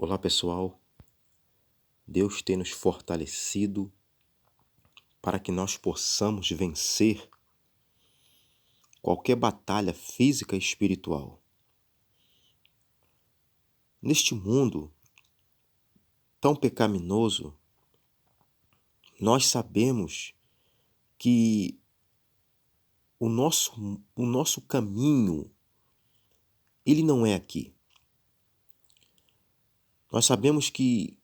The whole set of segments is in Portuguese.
Olá pessoal, Deus tem nos fortalecido para que nós possamos vencer qualquer batalha física e espiritual. Neste mundo tão pecaminoso, nós sabemos que o nosso caminho, ele não é aqui. Nós sabemos que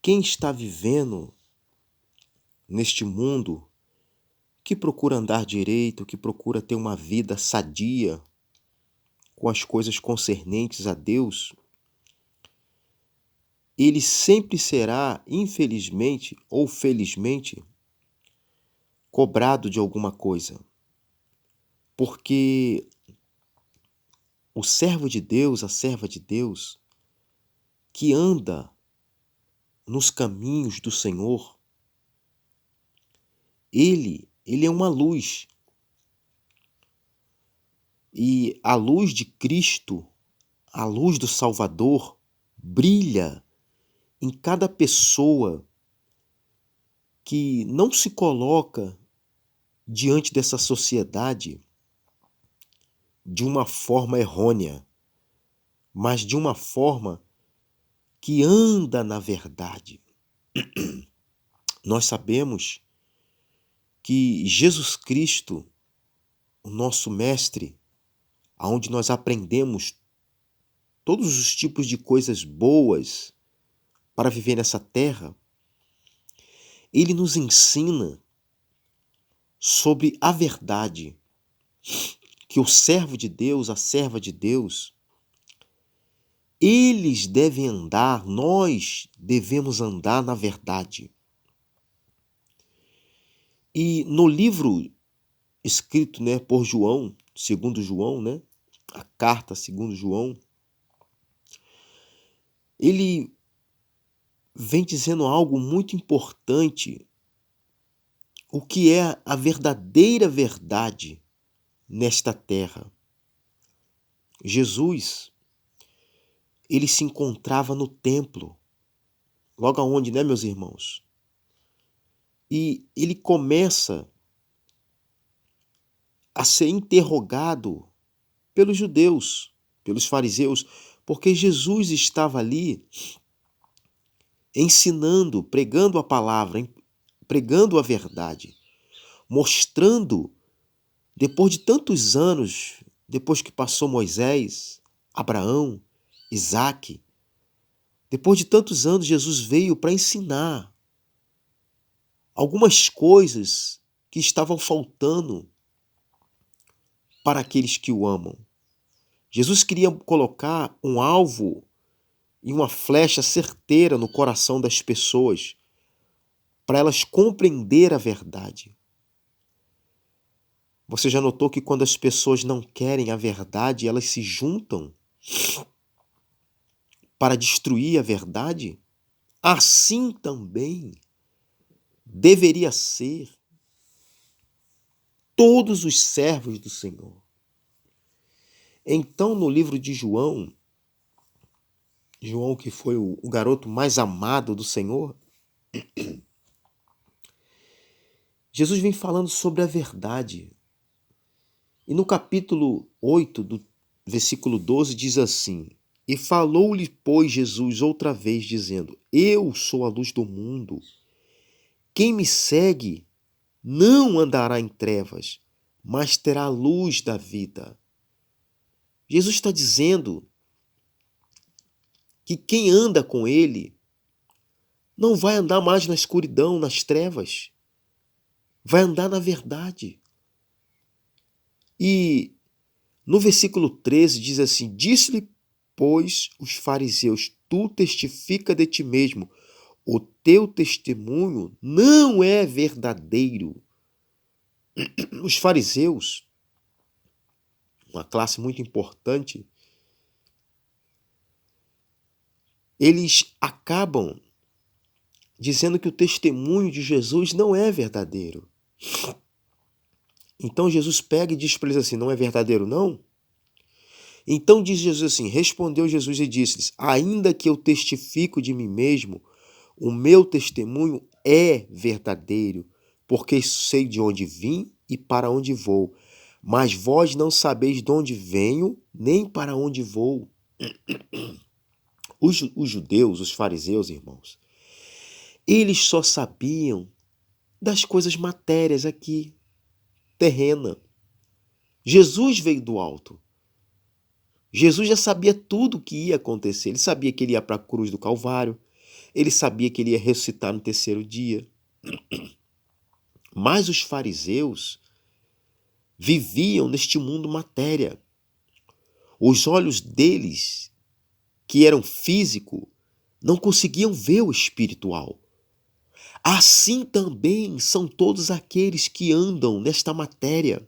quem está vivendo neste mundo, que procura andar direito, que procura ter uma vida sadia com as coisas concernentes a Deus, ele sempre será, infelizmente ou felizmente, cobrado de alguma coisa. Porque o servo de Deus, a serva de Deus, que anda nos caminhos do Senhor, ele é uma luz. E a luz de Cristo, a luz do Salvador, brilha em cada pessoa que não se coloca diante dessa sociedade de uma forma errônea, mas de uma forma que anda na verdade. Nós sabemos que Jesus Cristo, o nosso Mestre, aonde nós aprendemos todos os tipos de coisas boas para viver nessa terra, ele nos ensina sobre a verdade, que o servo de Deus, a serva de Deus, eles devem andar, nós devemos andar na verdade. E no livro escrito, por João, segundo João, a carta segundo João, ele vem dizendo algo muito importante, o que é a verdadeira verdade nesta terra. Jesus, ele se encontrava no templo, logo aonde, meus irmãos? E ele começa a ser interrogado pelos judeus, pelos fariseus, porque Jesus estava ali ensinando, pregando a palavra, pregando a verdade, mostrando, depois de tantos anos, depois que passou Moisés, Abraão, Isaque, depois de tantos anos, Jesus veio para ensinar algumas coisas que estavam faltando para aqueles que o amam. Jesus queria colocar um alvo e uma flecha certeira no coração das pessoas, para elas compreender a verdade. Você já notou que quando as pessoas não querem a verdade, elas se juntam para destruir a verdade? Assim também deveria ser todos os servos do Senhor. Então, no livro de João, que foi o garoto mais amado do Senhor, Jesus vem falando sobre a verdade. E no capítulo 8, do versículo 12, diz assim: E falou-lhe, pois, Jesus outra vez, dizendo: Eu sou a luz do mundo. Quem me segue não andará em trevas, mas terá a luz da vida. Jesus está dizendo que quem anda com ele não vai andar mais na escuridão, nas trevas, vai andar na verdade. E no versículo 13 diz assim: Disse-lhe, pois, os fariseus: Tu testifica de ti mesmo, o teu testemunho não é verdadeiro. Os fariseus, uma classe muito importante, eles acabam dizendo que o testemunho de Jesus não é verdadeiro. Então Jesus pega e diz para eles assim: não é verdadeiro não? Então diz Jesus assim: respondeu Jesus e disse-lhes: ainda que eu testifico de mim mesmo, o meu testemunho é verdadeiro, porque sei de onde vim e para onde vou. Mas vós não sabeis de onde venho, nem para onde vou. Os judeus, os fariseus, irmãos, eles só sabiam das coisas matérias aqui, terrena. Jesus veio do alto. Jesus já sabia tudo o que ia acontecer. Ele sabia que ele ia para a cruz do Calvário. Ele sabia que ele ia ressuscitar no terceiro dia. Mas os fariseus viviam neste mundo matéria. Os olhos deles, que eram físicos, não conseguiam ver o espiritual. Assim também são todos aqueles que andam nesta matéria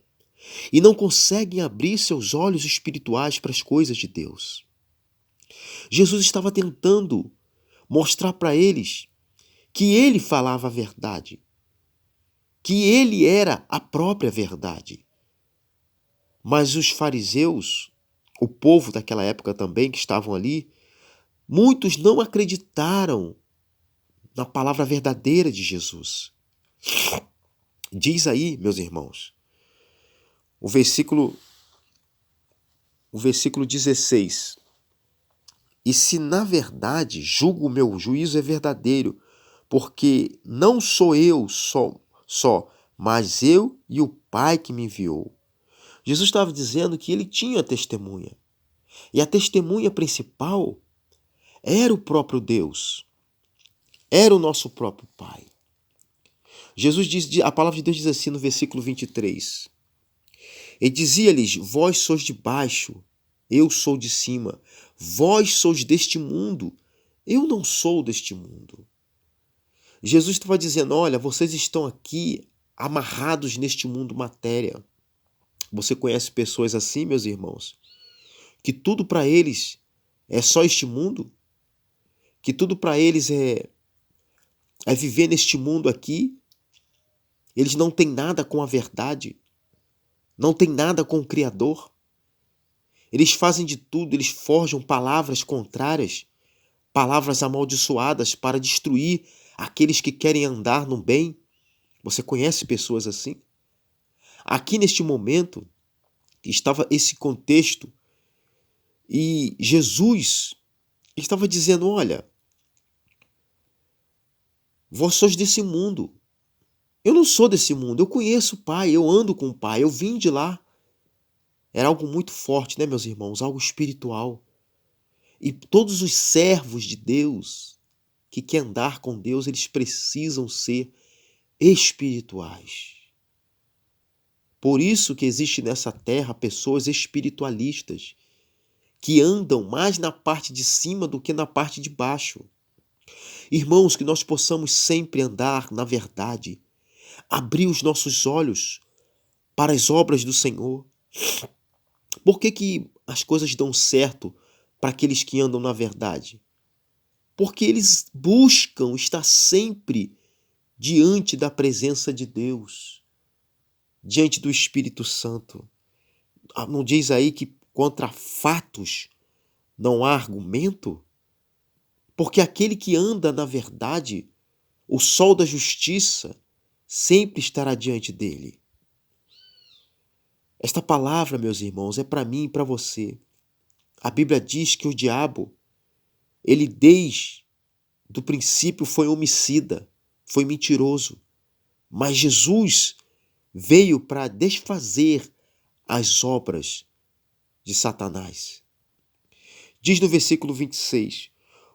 e não conseguem abrir seus olhos espirituais para as coisas de Deus. Jesus estava tentando mostrar para eles que ele falava a verdade, que ele era a própria verdade. Mas os fariseus, o povo daquela época também que estavam ali, muitos não acreditaram na palavra verdadeira de Jesus. Diz aí, meus irmãos, o versículo 16. E se na verdade julgo o meu juízo é verdadeiro, porque não sou eu só, mas eu e o Pai que me enviou. Jesus estava dizendo que ele tinha testemunha. E a testemunha principal era o próprio Deus. Era o nosso próprio Pai. Jesus diz, a palavra de Deus diz assim no versículo 23. E dizia-lhes: vós sois de baixo, eu sou de cima. Vós sois deste mundo, eu não sou deste mundo. Jesus estava dizendo: olha, vocês estão aqui amarrados neste mundo matéria. Você conhece pessoas assim, meus irmãos? Que tudo para eles é só este mundo? Que tudo para eles é viver neste mundo aqui? Eles não têm nada com a verdade. Não têm nada com o Criador. Eles fazem de tudo, eles forjam palavras contrárias, palavras amaldiçoadas para destruir aqueles que querem andar no bem. Você conhece pessoas assim? Aqui neste momento estava esse contexto e Jesus estava dizendo: olha, vós sois desse mundo. Eu não sou desse mundo, eu conheço o Pai, eu ando com o Pai, eu vim de lá. Era algo muito forte, né, meus irmãos? Algo espiritual. E todos os servos de Deus que querem andar com Deus, eles precisam ser espirituais. Por isso que existe nessa terra pessoas espiritualistas que andam mais na parte de cima do que na parte de baixo. Irmãos, que nós possamos sempre andar na verdade, abrir os nossos olhos para as obras do Senhor. Por que as coisas dão certo para aqueles que andam na verdade? Porque eles buscam estar sempre diante da presença de Deus, diante do Espírito Santo. Não diz aí que contra fatos não há argumento? Porque aquele que anda na verdade, o sol da justiça sempre estará diante dele. Esta palavra, meus irmãos, é para mim e para você. A Bíblia diz que o diabo, ele desde do princípio foi homicida, foi mentiroso. Mas Jesus veio para desfazer as obras de Satanás. Diz no versículo 26,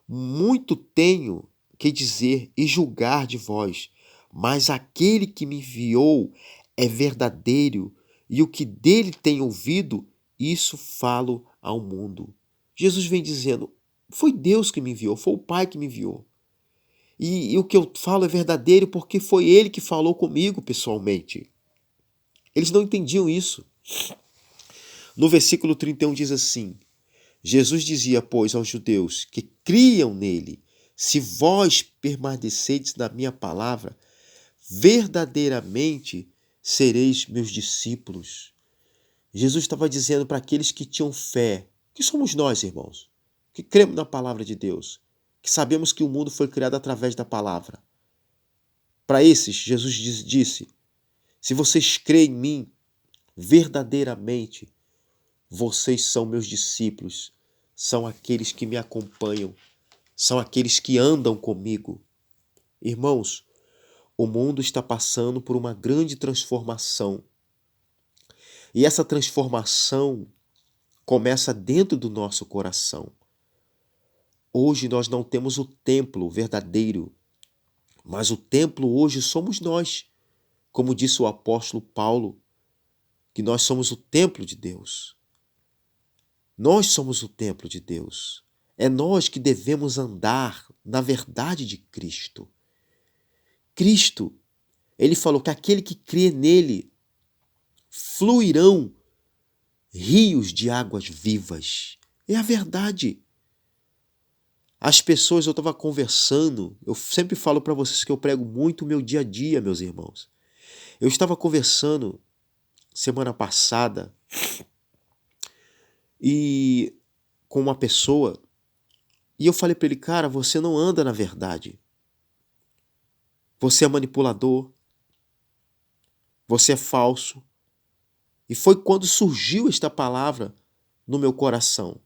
muito tenho que dizer e julgar de vós, mas aquele que me enviou é verdadeiro, e o que dele tenho ouvido, isso falo ao mundo. Jesus vem dizendo, foi Deus que me enviou, foi o Pai que me enviou. E o que eu falo é verdadeiro porque foi ele que falou comigo pessoalmente. Eles não entendiam isso. No versículo 31 diz assim, Jesus dizia, pois, aos judeus que criam nele, se vós permanecerdes na minha palavra, verdadeiramente sereis meus discípulos. Jesus estava dizendo para aqueles que tinham fé Que somos nós, irmãos, que cremos na palavra de Deus, que sabemos que o mundo foi criado através da palavra. Para esses, Jesus disse: se vocês creem em mim, verdadeiramente, vocês são meus discípulos, são aqueles que me acompanham, são aqueles que andam comigo. Irmãos, o mundo está passando por uma grande transformação. E essa transformação começa dentro do nosso coração. Hoje nós não temos o templo verdadeiro, mas o templo hoje somos nós. Como disse o apóstolo Paulo, que nós somos o templo de Deus. Nós somos o templo de Deus. É nós que devemos andar na verdade de Cristo. Cristo, ele falou que aquele que crê nele fluirão rios de águas vivas. É a verdade. As pessoas, eu estava conversando, eu sempre falo para vocês que eu prego muito o meu dia a dia, meus irmãos. Eu estava conversando semana passada e com uma pessoa e eu falei para ele, cara, você não anda na verdade. Você é manipulador. Você é falso. E foi quando surgiu esta palavra no meu coração.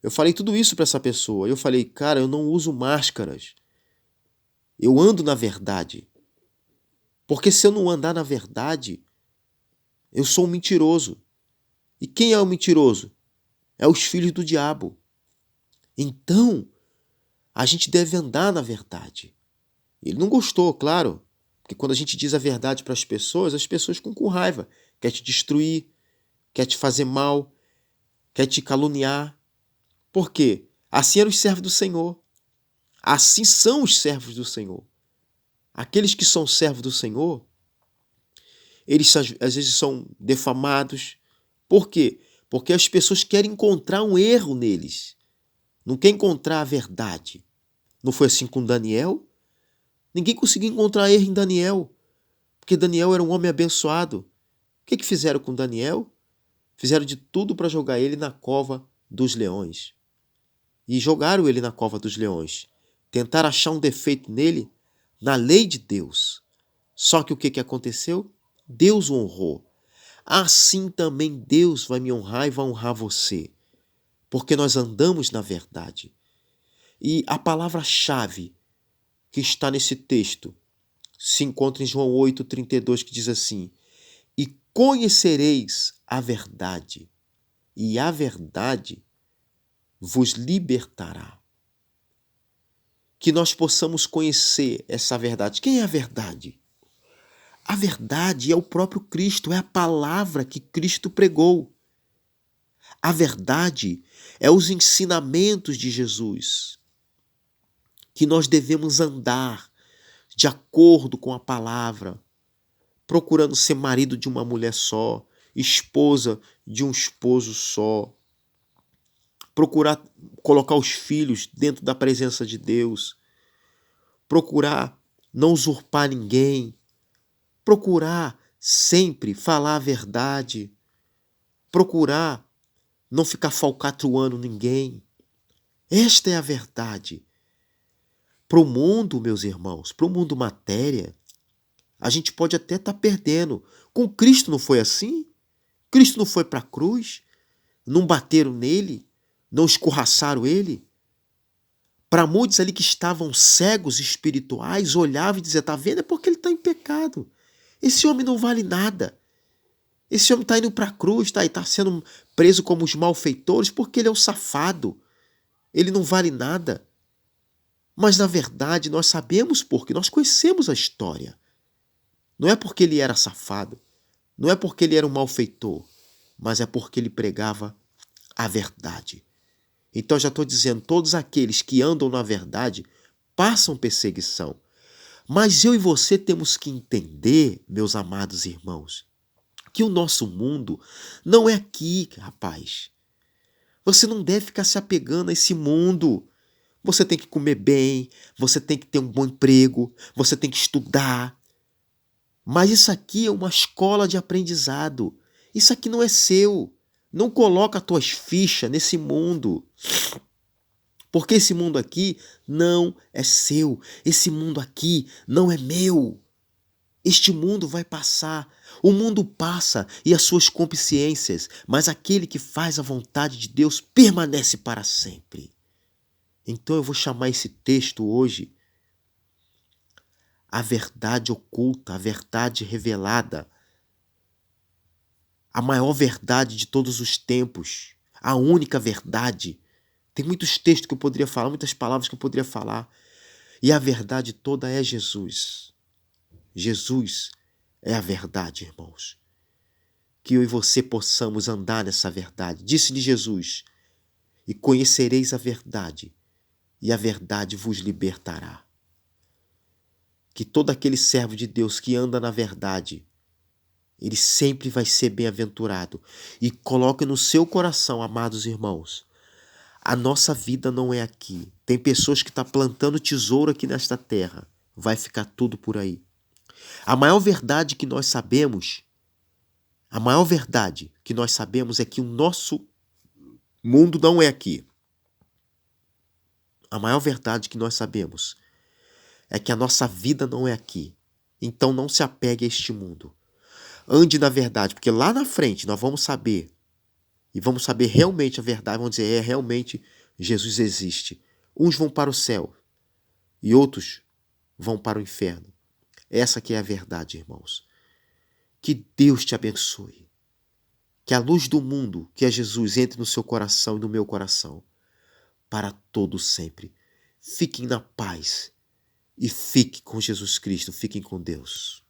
Eu falei tudo isso para essa pessoa. Eu falei, cara, eu não uso máscaras. Eu ando na verdade. Porque se eu não andar na verdade, eu sou um mentiroso. E quem é o mentiroso? É os filhos do diabo. Então, a gente deve andar na verdade. Ele não gostou, claro. Porque quando a gente diz a verdade para as pessoas ficam com raiva. Quer te destruir, quer te fazer mal, quer te caluniar. Por quê? Assim eram os servos do Senhor. Assim são os servos do Senhor. Aqueles que são servos do Senhor, eles às vezes são defamados. Por quê? Porque as pessoas querem encontrar um erro neles. Não quer encontrar a verdade. Não foi assim com Daniel? Ninguém conseguiu encontrar erro em Daniel. Porque Daniel era um homem abençoado. O que fizeram com Daniel? Fizeram de tudo para jogar ele na cova dos leões. E jogaram ele na cova dos leões. Tentaram achar um defeito nele na lei de Deus. Só que o que aconteceu? Deus o honrou. Assim também Deus vai me honrar e vai honrar você. Porque nós andamos na verdade. E a palavra-chave que está nesse texto se encontra em João 8,32, que diz assim: e conhecereis a verdade, e a verdade vos libertará. Que nós possamos conhecer essa verdade. Quem é a verdade? A verdade é o próprio Cristo, é a palavra que Cristo pregou. A verdade é os ensinamentos de Jesus, que nós devemos andar de acordo com a palavra, procurando ser marido de uma mulher só, esposa de um esposo só, procurar colocar os filhos dentro da presença de Deus, procurar não usurpar ninguém, procurar sempre falar a verdade, procurar não ficar falcatruando ninguém. Esta é a verdade. Para o mundo, meus irmãos, para o mundo matéria, a gente pode até estar perdendo. Com Cristo não foi assim? Cristo não foi para a cruz? Não bateram nele? Não escorraçaram ele? Para muitos ali que estavam cegos espirituais, olhavam e diziam, está vendo? É porque ele está em pecado. Esse homem não vale nada. Esse homem está indo para a cruz, está sendo preso como os malfeitores porque ele é um safado. Ele não vale nada. Mas, na verdade, nós sabemos porque nós conhecemos a história. Não é porque ele era safado, não é porque ele era um malfeitor, mas é porque ele pregava a verdade. Então, já estou dizendo, todos aqueles que andam na verdade passam perseguição. Mas eu e você temos que entender, meus amados irmãos, que o nosso mundo não é aqui, rapaz. Você não deve ficar se apegando a esse mundo. Você tem que comer bem, você tem que ter um bom emprego, você tem que estudar. Mas isso aqui é uma escola de aprendizado. Isso aqui não é seu. Não coloca as tuas fichas nesse mundo. Porque esse mundo aqui não é seu. Esse mundo aqui não é meu. Este mundo vai passar. O mundo passa e as suas concupiscências, mas aquele que faz a vontade de Deus permanece para sempre. Então eu vou chamar esse texto hoje a verdade oculta, a verdade revelada, a maior verdade de todos os tempos, a única verdade. Tem muitos textos que eu poderia falar, muitas palavras que eu poderia falar, e a verdade toda é Jesus. Jesus é a verdade, irmãos. Que eu e você possamos andar nessa verdade. Disse-lhe Jesus: e conhecereis a verdade, e a verdade vos libertará. Que todo aquele servo de Deus que anda na verdade, ele sempre vai ser bem-aventurado. E coloque no seu coração, amados irmãos, a nossa vida não é aqui. Tem pessoas que estão plantando tesouro aqui nesta terra. Vai ficar tudo por aí. A maior verdade que nós sabemos, é que o nosso mundo não é aqui. A maior verdade que nós sabemos é que a nossa vida não é aqui. Então não se apegue a este mundo. Ande na verdade, porque lá na frente nós vamos saber. E vamos saber realmente a verdade. Vamos dizer, realmente Jesus existe. Uns vão para o céu e outros vão para o inferno. Essa que é a verdade, irmãos. Que Deus te abençoe. Que a luz do mundo, que é Jesus, entre no seu coração e no meu coração. Para todo sempre. Fiquem na paz. E fique com Jesus Cristo. Fiquem com Deus.